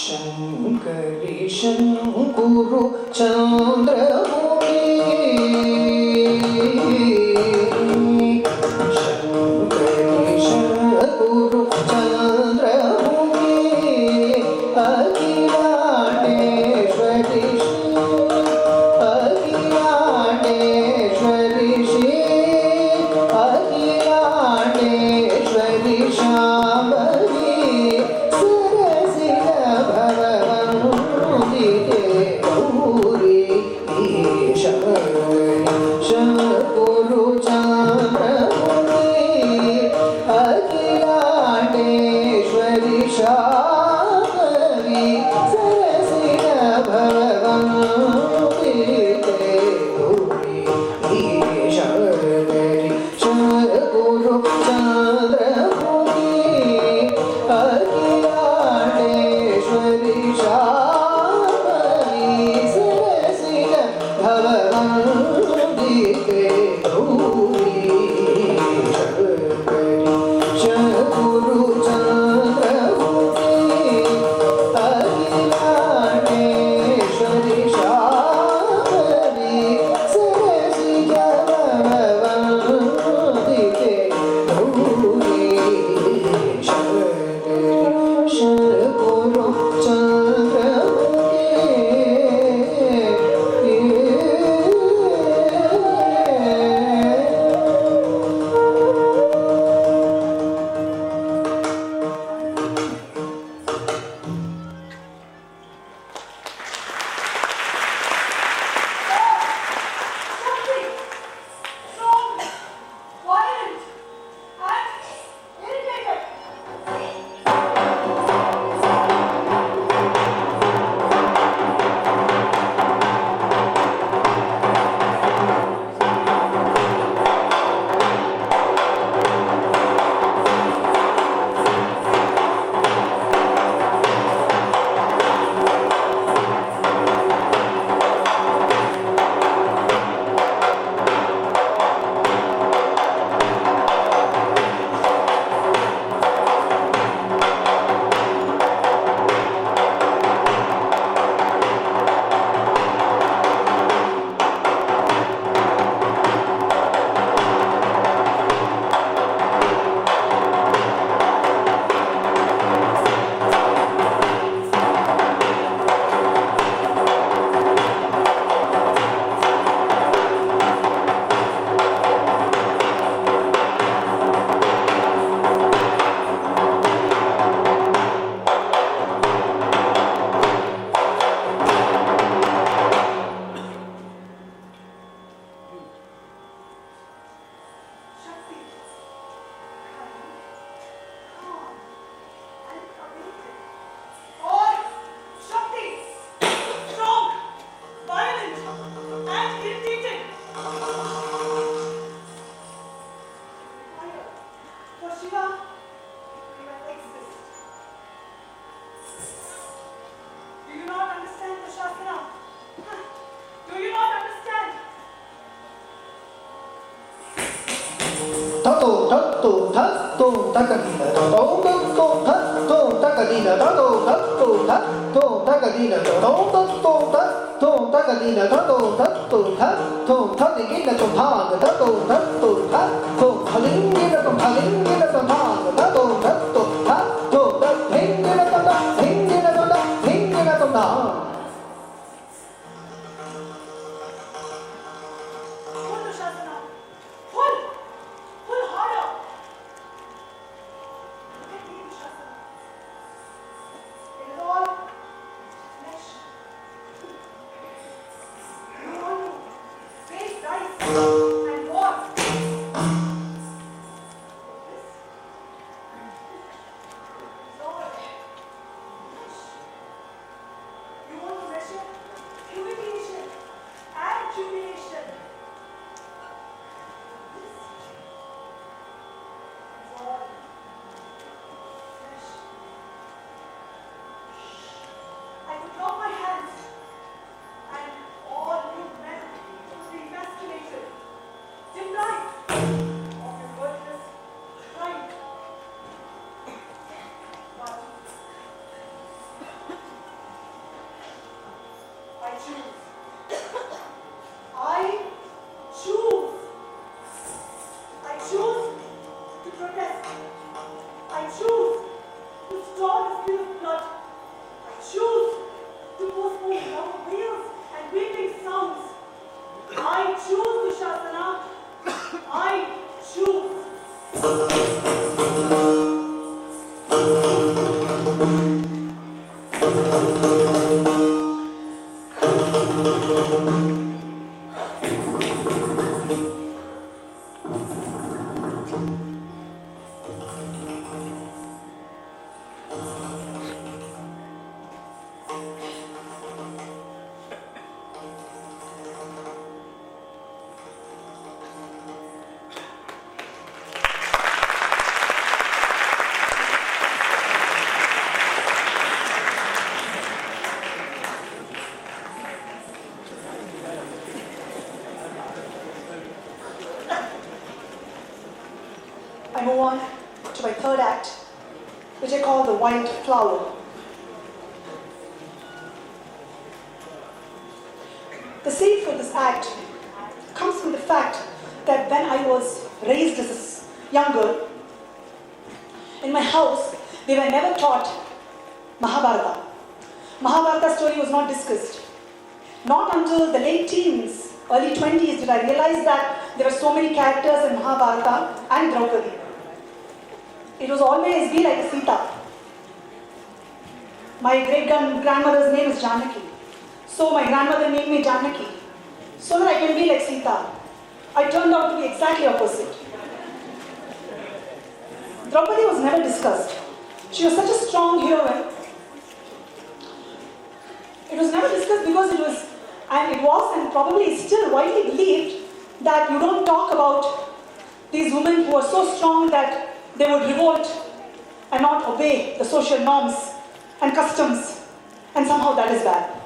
शंकरी शंकुरु चंद्रमुखी शंकरी शंकुरु चंद्रमुखी अखिलांडेश्वरी अखिलांडेश्वरी अखिलांडेश्वरी शांभवी शंकुरु चंद्रमुखी अखिलांडेश्वरी शांभवी सरसिज भवन्ति ते गौरी ईश्वरी शंकुरु चंद्रमुखी अखिलांडेश्वरी शांभवी सरसिज भवन्ति ते गौरी शंकुरु चंद्रमुखी अखिलांडेश्वरी शांभवी सरसिज भवन्ति ते Gauri शंकुरु And what? act, which I call the wild flower. The seed for this act comes from the fact that when I was raised as a young girl, in my house, we were never taught Mahabharata. Mahabharata story was not discussed. Not until the late teens, early 20s did I realize that there were so many characters in Mahabharata and Draupadi. It was always be like a Sita. My great-grandmother's name is Janaki. So my grandmother named me Janaki. So that I can be like Sita. I turned out to be exactly opposite. Draupadi was never discussed. She was such a strong heroine. It was never discussed because it was and probably is still widely believed that you don't talk about these women who are so strong that they would revolt and not obey the social norms and customs, and somehow that is bad.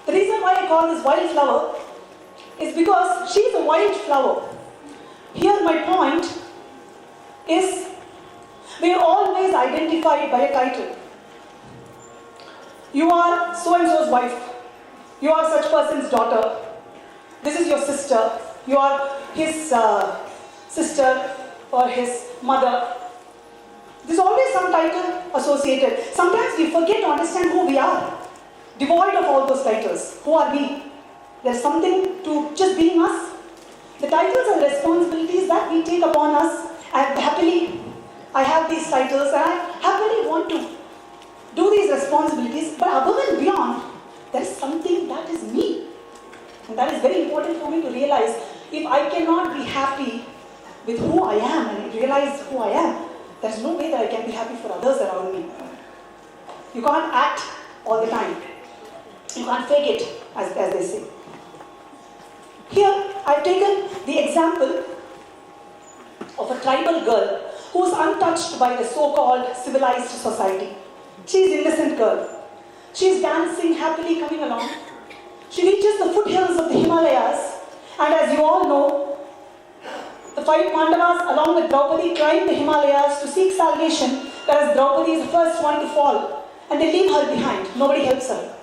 The reason why I call this wild flower is because she is a wild flower. Here my point is we are always identified by a title. You are so-and-so's wife. You are such person's daughter. This is your sister. You are his sister or his mother. There's always some title associated. Sometimes we forget to understand who we are. Devoid of all those titles. Who are we? There's something to just being us. The titles and responsibilities that we take upon us, and happily I have these titles and I happily want to do these responsibilities, but above and beyond, there is something that is me. And that is very important for me to realize. If I cannot be happy with who I am and realize who I am, there's no way that I can be happy for others around me. You can't act all the time. You can't fake it, as they say. Here, I've taken the example of a tribal girl who is untouched by the so-called civilized society. She is an innocent girl. She is dancing happily coming along. She reaches the foothills of the Himalayas, and as you all know, the 5 Pandavas along with Draupadi climb the Himalayas to seek salvation, whereas Draupadi is the first one to fall, and they leave her behind. Nobody helps her.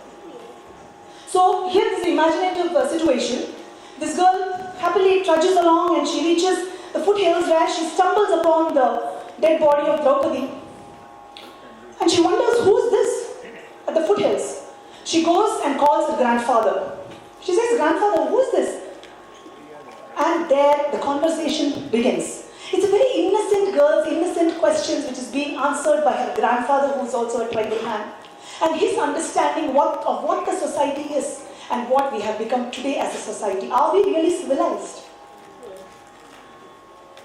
So here is the imaginative situation. This girl happily trudges along and she reaches the foothills where she stumbles upon the dead body of Draupadi. And she wonders, who's this at the foothills? She goes and calls her grandfather. She says, "Grandfather, who's this?" And there the conversation begins. It's a very innocent girl's innocent questions which is being answered by her grandfather, who's also a tribal man. And his understanding of what the society is and what we have become today as a society. Are we really civilized?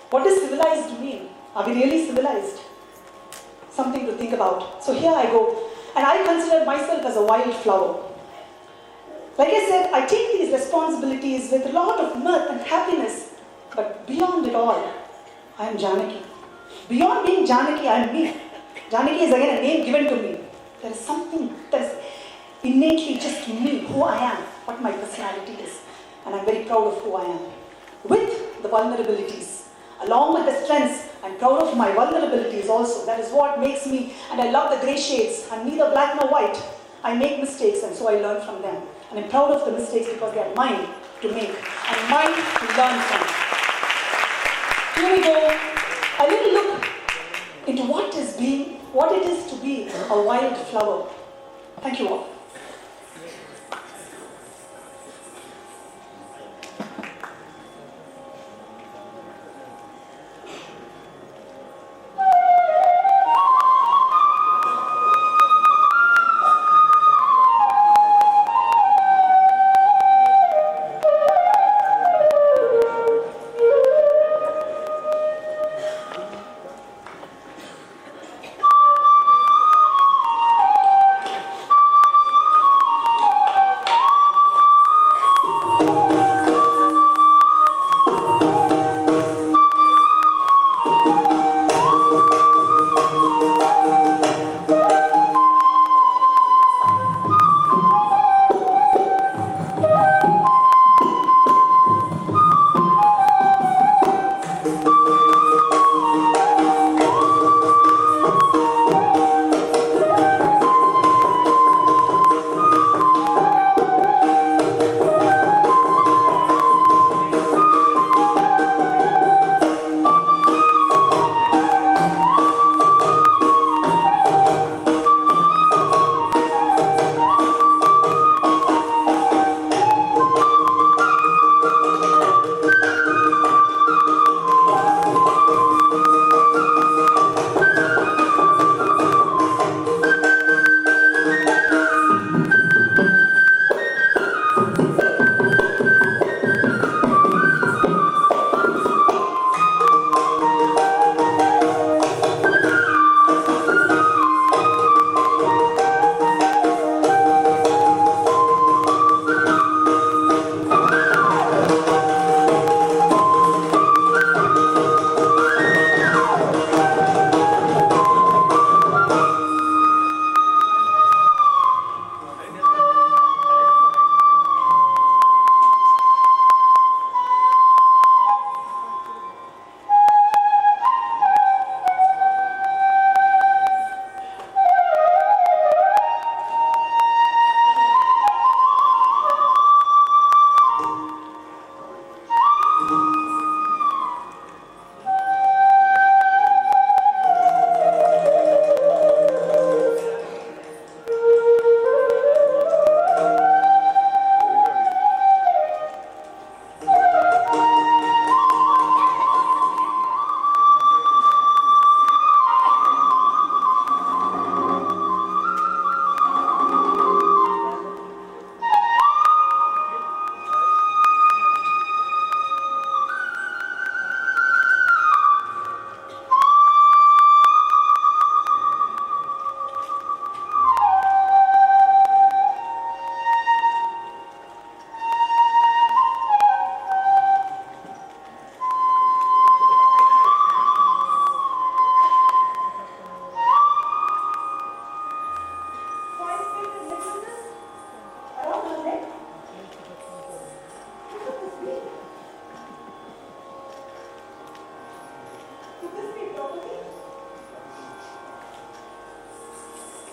What does civilized mean? Are we really civilized? Something to think about. So here I go. And I consider myself as a wild flower. Like I said, I take these responsibilities with a lot of mirth and happiness. But beyond it all, I am Janaki. Beyond being Janaki, I am me. Janaki is again a name given to me. There is something that is innately just me, who I am, what my personality is. And I'm very proud of who I am. With the vulnerabilities, along with the strengths, I'm proud of my vulnerabilities also. That is what makes me, and I love the grey shades. I'm neither black nor white. I make mistakes and so I learn from them. And I'm proud of the mistakes because they are mine to make and mine to learn from. Here we go. A little look into what it is to be a wild flower. Thank you all.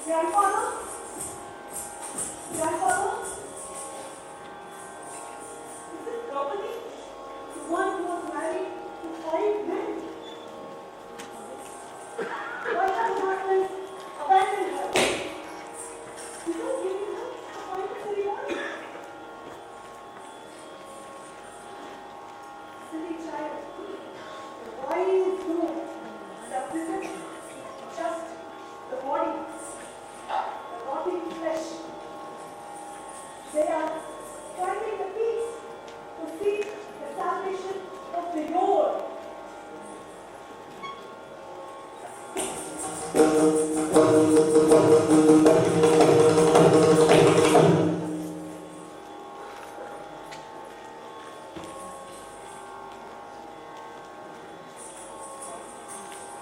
Grandfather? Grandfather? Is it property? The one who was married to 5 men? Why has her husband abandoned her? Without giving her a final ceremony? Silly child. The wise know that this is just the body, the rotting flesh. They are finding the peace to seek the salvation of the Lord.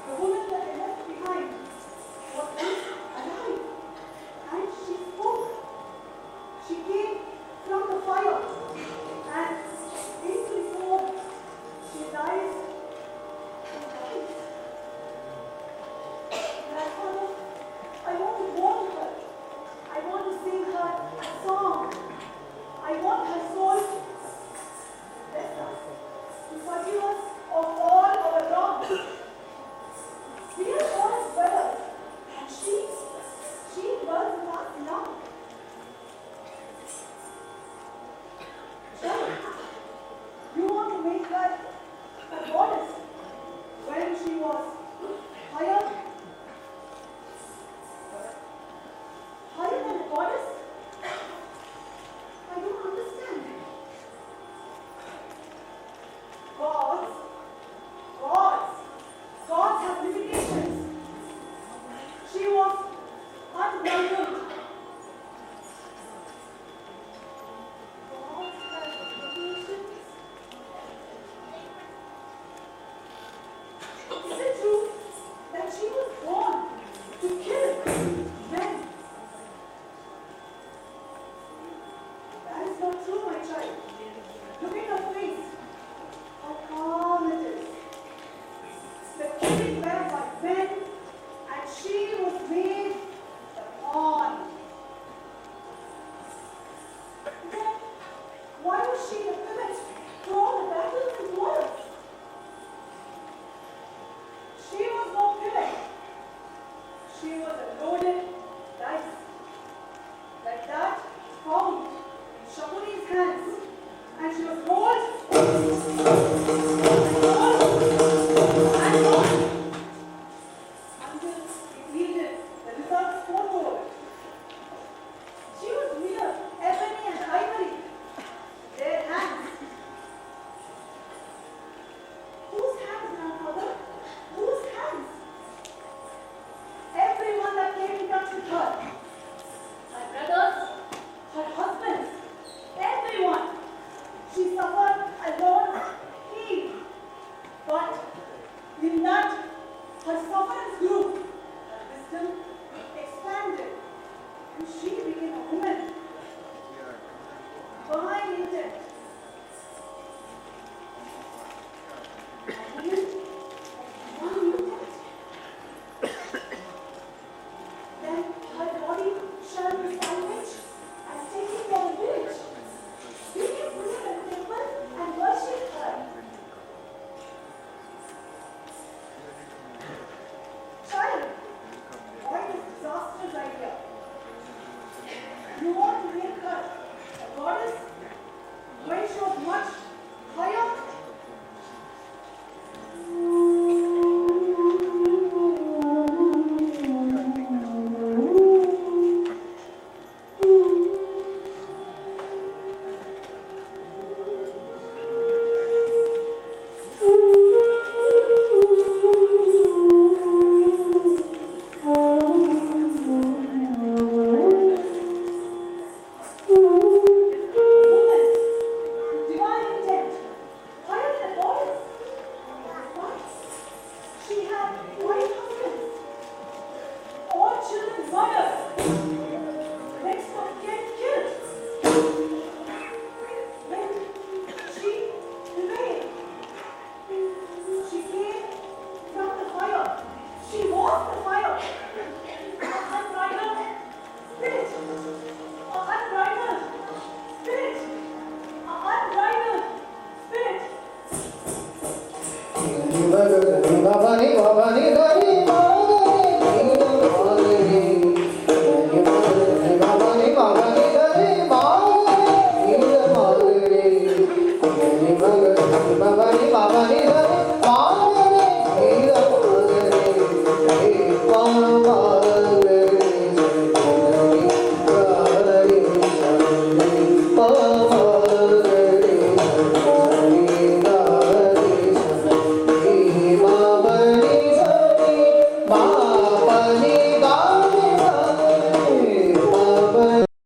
The woman that they left behind was once alive, and she spoke. She came from the fire, and into the home she lies and dies. Grandfather, Bhavani Bhavani